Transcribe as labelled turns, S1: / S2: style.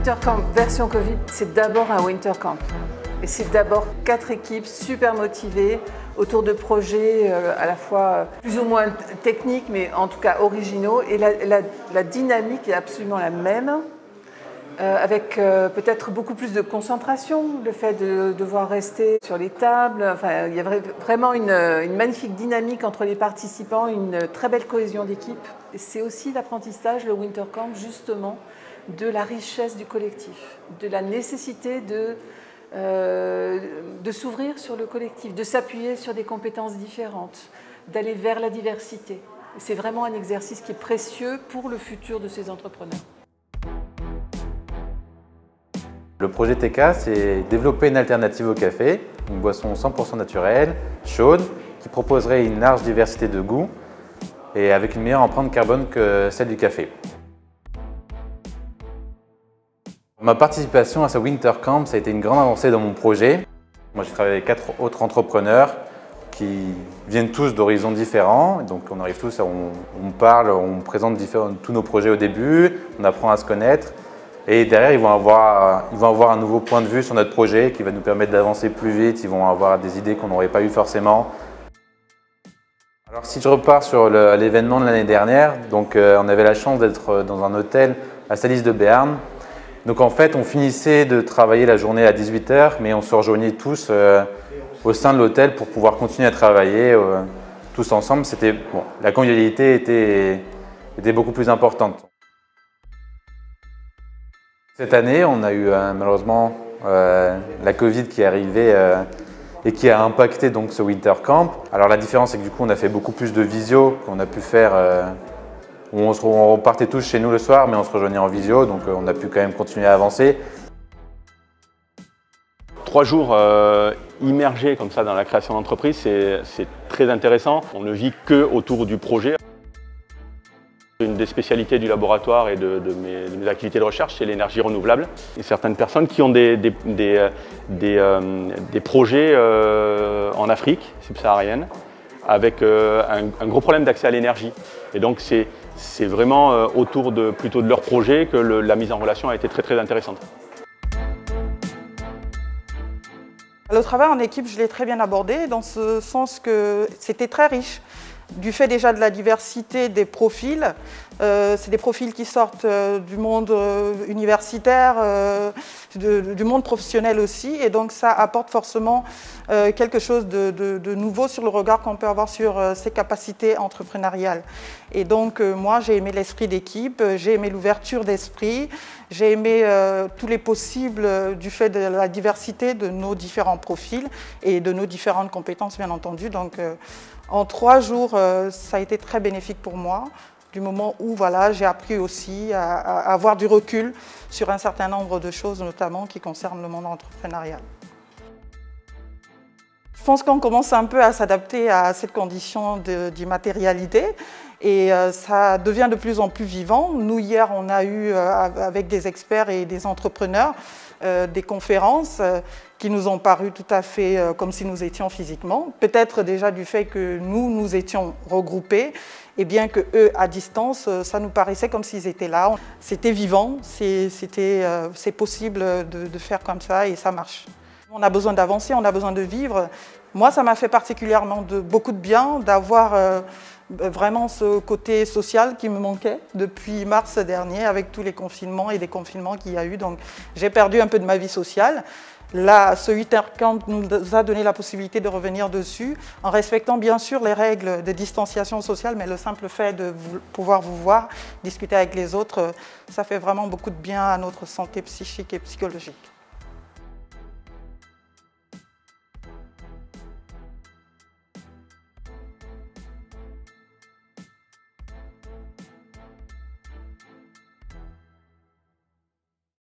S1: Winter Camp version Covid, c'est d'abord un Winter Camp. Et c'est d'abord 4 équipes super motivées autour de projets à la fois plus ou moins techniques, mais en tout cas originaux. Et la dynamique est absolument la même, avec peut-être beaucoup plus de concentration, le fait de devoir rester sur les tables. Enfin, il y a vraiment une magnifique dynamique entre les participants, une très belle cohésion d'équipe. C'est aussi l'apprentissage, le Winter Camp, justement, de la richesse du collectif, de la nécessité de s'ouvrir sur le collectif, de s'appuyer sur des compétences différentes, d'aller vers la diversité. C'est vraiment un exercice qui est précieux pour le futur de ces entrepreneurs.
S2: Le projet TK, c'est développer une alternative au café, une boisson 100% naturelle, chaude, qui proposerait une large diversité de goûts et avec une meilleure empreinte carbone que celle du café. Ma participation à ce Winter Camp, ça a été une grande avancée dans mon projet. Moi, j'ai travaillé avec 4 autres entrepreneurs qui viennent tous d'horizons différents. Donc, on arrive tous, on parle, on présente tous nos projets au début, on apprend à se connaître. Et derrière, ils vont avoir un nouveau point de vue sur notre projet qui va nous permettre d'avancer plus vite. Ils vont avoir des idées qu'on n'aurait pas eues forcément. Alors, si je repars sur l'événement de l'année dernière, donc, on avait la chance d'être dans un hôtel à Salis de Béarn. Donc en fait, on finissait de travailler la journée à 18 h, mais on se rejoignait tous au sein de l'hôtel pour pouvoir continuer à travailler tous ensemble. La convivialité était beaucoup plus importante. Cette année, on a eu malheureusement la Covid qui est arrivée et qui a impacté donc ce Winter Camp. Alors la différence, c'est que du coup, on a fait beaucoup plus de visio qu'on a pu faire. On repartait tous chez nous le soir, mais on se rejoignait en visio, donc on a pu quand même continuer à avancer.
S3: 3 jours immergés comme ça dans la création d'entreprise, c'est très intéressant. On ne vit que autour du projet. Une des spécialités du laboratoire et de mes activités de recherche, c'est l'énergie renouvelable. Il y a certaines personnes qui ont des projets en Afrique subsaharienne avec un gros problème d'accès à l'énergie. Et donc c'est vraiment autour plutôt de leur projet que la mise en relation a été très intéressante.
S4: Le travail en équipe, je l'ai très bien abordé dans ce sens que c'était très riche. Du fait déjà de la diversité des profils, c'est des profils qui sortent du monde universitaire, du monde professionnel aussi, et donc ça apporte forcément quelque chose de nouveau sur le regard qu'on peut avoir sur ses capacités entrepreneuriales. Et donc moi j'ai aimé l'esprit d'équipe, j'ai aimé l'ouverture d'esprit, j'ai aimé tous les possibles du fait de la diversité de nos différents profils et de nos différentes compétences bien entendu. Donc, en 3 jours, ça a été très bénéfique pour moi, du moment où voilà, j'ai appris aussi à avoir du recul sur un certain nombre de choses, notamment qui concernent le monde entrepreneurial. Je pense qu'on commence un peu à s'adapter à cette condition d'immatérialité et ça devient de plus en plus vivant. Nous, hier, on a eu, avec des experts et des entrepreneurs, des conférences qui nous ont paru tout à fait comme si nous étions physiquement. Peut-être déjà du fait que nous étions regroupés et bien que eux, à distance, ça nous paraissait comme s'ils étaient là. C'était vivant, c'est possible de faire comme ça et ça marche. On a besoin d'avancer, on a besoin de vivre. Moi, ça m'a fait particulièrement beaucoup de bien d'avoir vraiment ce côté social qui me manquait depuis mars dernier avec tous les confinements et déconfinements qu'il y a eu. Donc j'ai perdu un peu de ma vie sociale. Là, ce Winter Camp nous a donné la possibilité de revenir dessus en respectant bien sûr les règles de distanciation sociale, mais le simple fait de pouvoir vous voir, discuter avec les autres, ça fait vraiment beaucoup de bien à notre santé psychique et psychologique.